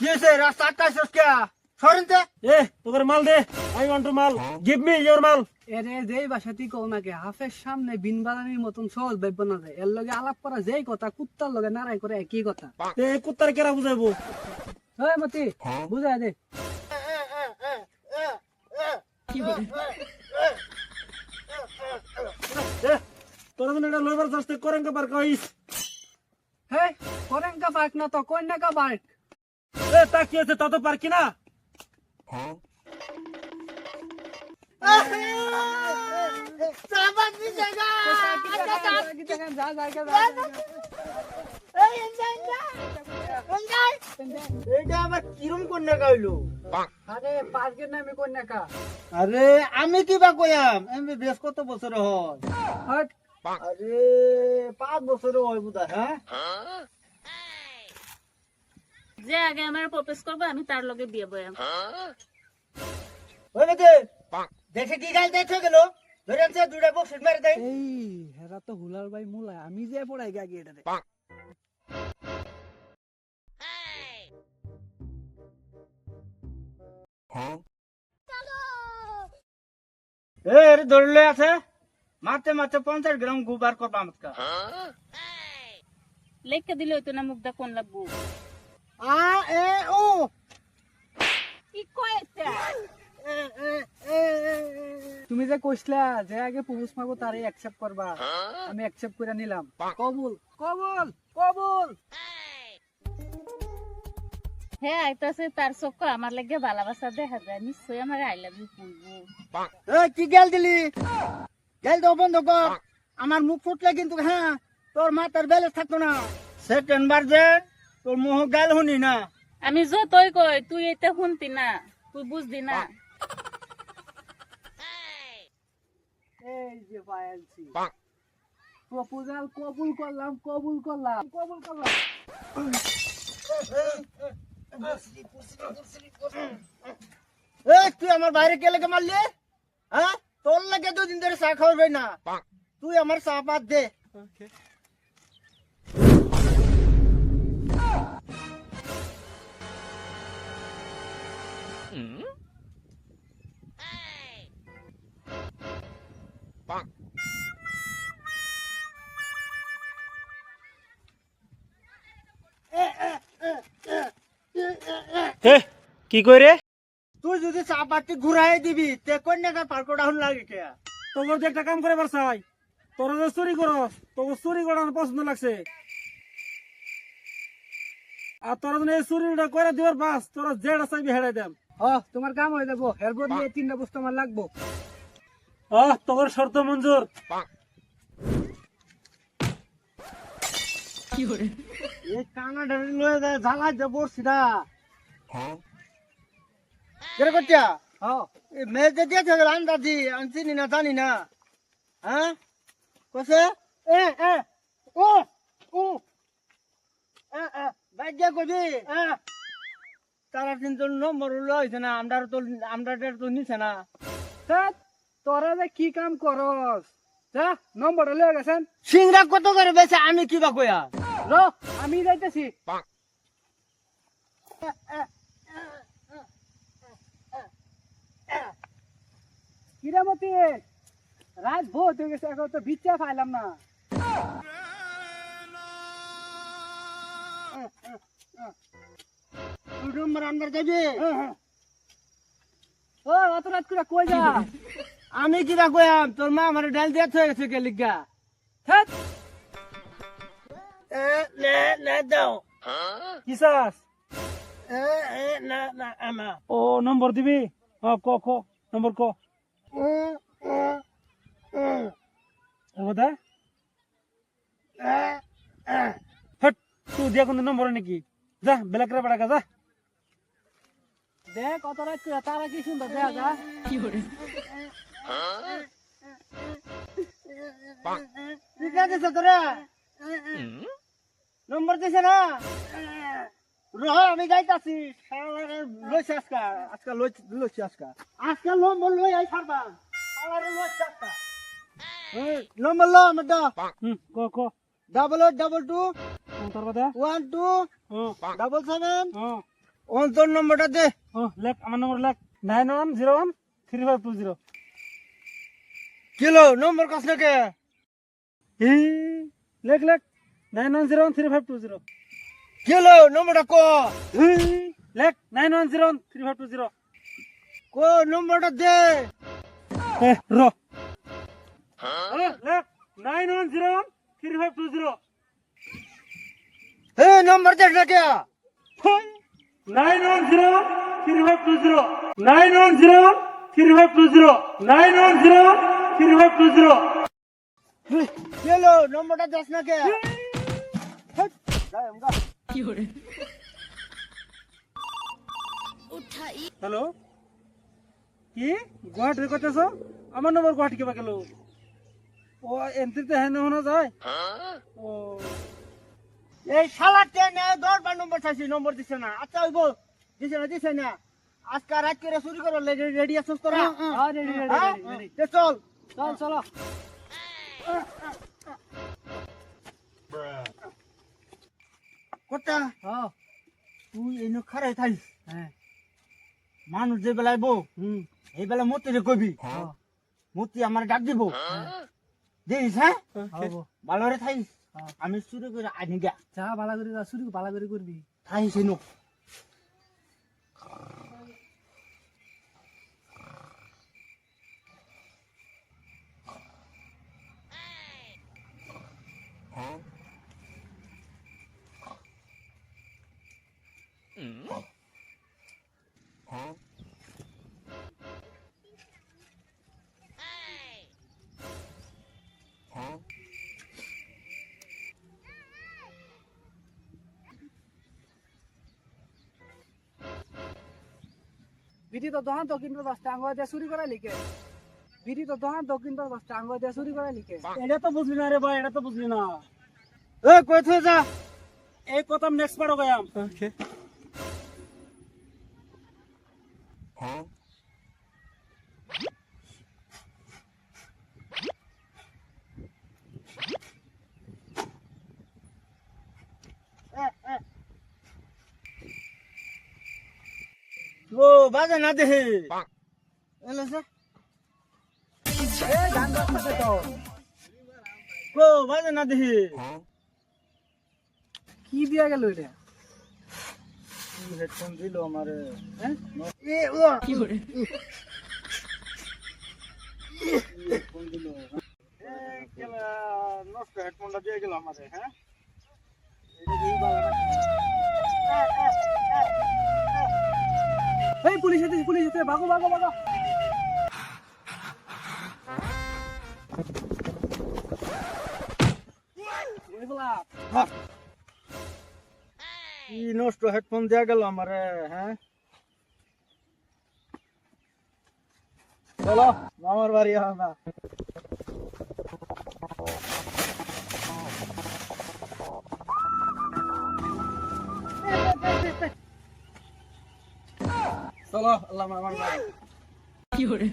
কি হয়েছে রাস্তা আটকাইছিস কে সরেন তে তোর মাল দে। আই ওয়ান্ট টু মাল, গিভ মি ইওর মাল। এরে যেই বাসাতেই কও না কে হাফের সামনে বিন বানানির মতন সহজ ভাবব না যায়। এর লগে আলাপ করা যেই কথা কুত্তার লগে নারাই করে একই কথা। কুত্তার কেরা বুঝাইবো? ওই মতি বুঝাই দে। তোরা যেন এটা লইবার চাষতে করেন কে পার কইস। হে করেঙ্কা পার্ক না তো কন্যাকা পার্ক। তা কি আছে, তা তো পার কি না? এইটা আবার কিরম কন্যা গাইলো? আরে পার্কের নামে কন্যাকা। আরে আমি কি বা কইয়াম, আমি বেশ কত বছর হয়। হট আরে 5 বছর হয় বুদা। হ্যাঁ যে আগে আমার প্রপোজ করবে আমি তার লগে বিয়ে বয়াম। ওই নাকি দেখে কি গাল দেখে গেল, ধরে আছে দুইটা বক্স মেরে দেয়। এই হেরা তো হুলার ভাই মুলা, আমি যে পড়াই গাগি এটা দে। এর ধরলে আছে মারতে মারতে 50 গ্রাম গুবার করবা আমাকে। লেখা দিলে হইতো না মুখটা কোন লাগবো। আ এ ও কি কয় এটা? তুমি যে কইছলা যে আগে প্রপোজ মাগো তারে অ্যাকসেপ্ট করবা, আমি অ্যাকসেপ্ট করে নিলাম। কবুল কবুল কবুল। হ্যাঁ আইতাছে তার চোখ আমার লাগে ভালোবাসা দেখা যায়, নিশ্চয়ই আমার আই লাভ ইউ বলবো। এ কি গেল দিলি, গেল তো বন্ধ কর। আমার মুখ ফুটলে কিন্তু হ্যাঁ তোর মাথার ব্যালেন্স থাকতো না। সেকেন্ড বার যে তোর মুখ গেল শুনি না। আমি যতই কই তুই এটা শুনতি না, তুই বুঝদি না। এই যে পাইলছি প্রপোজাল কবুল করলাম কবুল করলাম কবুল করলাম। এ তুই আমার বাইরে কে লেগে মারলি? হ্যাঁ তোর লাগে 2 দিন ধরে চা খাওয়াবে না, তুই আমার চা পাত দে। কি কই রে? তুই যদি চা পাতি ঘুরাই দিবি তে কন্যাকার পার্কটা হন লাগে কে? তোর যে একটা কাম করে পারছাই, তোরা যে চুরি করস, তোর চুরি করার পছন্দ লাগছে। আর তোরা যদি এই চুরিটা করে দিবার বাস, তোরা যেটা চাইবি হেরাই দেম। তোমার কাম হয়ে যাবো, এরপর দিয়ে 3টা বস্তু আমার লাগবো। তোর শর্ত মঞ্জুর। এই কানাডা লয়ে যায় ঝালা যাব সিধা। কেরে করতিয়া? এই মেজ দিয়ে চলে আন্দাজি আনছিনি না জানি না। হ্যাঁ কসে এ এ ও ও বাইজা কবি তারা 3 জন নম্বর লইছে না, আমরা তো নিছে না। ধ্যাৎ, তোরা যে কি কাম করস? যা নম্বরটা লয়ে গেছেন। সিংরা কত করে বেছে আমি কি বা কইয়া? র আমি যাইতেছি। কিরামতি রাত বহুত হয়ে গেছে, এখন তো বিচ্ছা পাইলাম না। নম্বর আমরা যাবি? ও অত রাত করে কই যা? আমি কি বা কইয়াম, তোর মা আমার ডাল দিয়ে থয়ে গেছে কে লিগা। ধ্যাৎ, না দাও কি চাস? না না আমা ও নম্বর দিবি? ক ক নম্বর ক। হট তুই দিয়া কোন নম্বর নাকি? যা বেলা করে পাঠা যা। দেখ অত রাত করে তারা কি সুন্দর দেখা যা। কি করে ঠিক আছে তোরা নম্বর দিছে না? রহ আমি যাইতাছি। লইছে আজকে লইছি আজকে নম্বর লই আই ছাড়বা। আলারে লইছে আজকে নম্বর লো আমার দা। ক ক 8822 তার বাদে 12 77 তোর নম্বরটা দে। ও লেখ আমার নম্বর লেখ 91013520 কিলো নম্বর কাছ না কে? লেখ লেখ 91013520 কিলো নম্বরটা ক? লেখ 91013520 ক নম্বরটা দে। র লেখ 91013520 নম্বর দেখ না কে? 91013520 91013520 91013520 কিলো নম্বরটা দেখ না কে? হ্যালো কি গুয়াহাটি কইতেছ আমার নম্বর গুয়াহাটি কিবা গেল ও এন্ট্রিতে হেন হনো যায় ও এই শালা টেনে 10 নম্বর চাইছি, নম্বর দিছে না। আচ্ছা হইব, দিছে না। আজকে রাত করে চুরি করো, রেডি আছিস তোরা? রেডি হ্যাঁ? রেডি তে চল। চল চলো কোটা হ্যাঁ তুই এনে খারাই থাইস, হ্যাঁ মানুষ যে বেলায় বউ এই বেলা মতি রে কবি, হ্যাঁ মতি আমার ডাক দিব, দেখিস? হ্যাঁ, হবো ভালো রে থাইস। হ্যাঁ। আমি চুরি করে আনি গা যা বালা করে যা শুরু বালা করে করবি থাইস এনো। বিধি তো দোকান তো কিন্তু 10 টাকা দিয়ে চুরি করা লিখে বিধি তো দোকান তো কিন্তু 10 টাকা দিয়ে চুরি করা লিখে এটা তো বুঝলি না রে ভাই এটা তো বুঝলি না এ কই থে যা। এই কথা নেক্সট পারো গায়াম ও বাজে না দেহে এলে সে এ গান বাজছে তো ও বাজে না দেহে কি দিয়া গেল এটা হেডফোন দিল আমারে। হ্যাঁ এ ও কি করে হেডফোন দিল। এ কেলা নষ্ট হেডফোনটা দিয়ে গেল আমারে। হ্যাঁ, এটা দিয়ে ভালো না। এই পুলিশ এসে ভাগো ভাগো ভাগো ওই বলা কি নষ্ট হেডফোন দিয়ে গেল আমারে। হ্যাঁ, চলো মামার বাড়ি আমরা। চলো আল্লাহ মামার বাড়ি। কি করে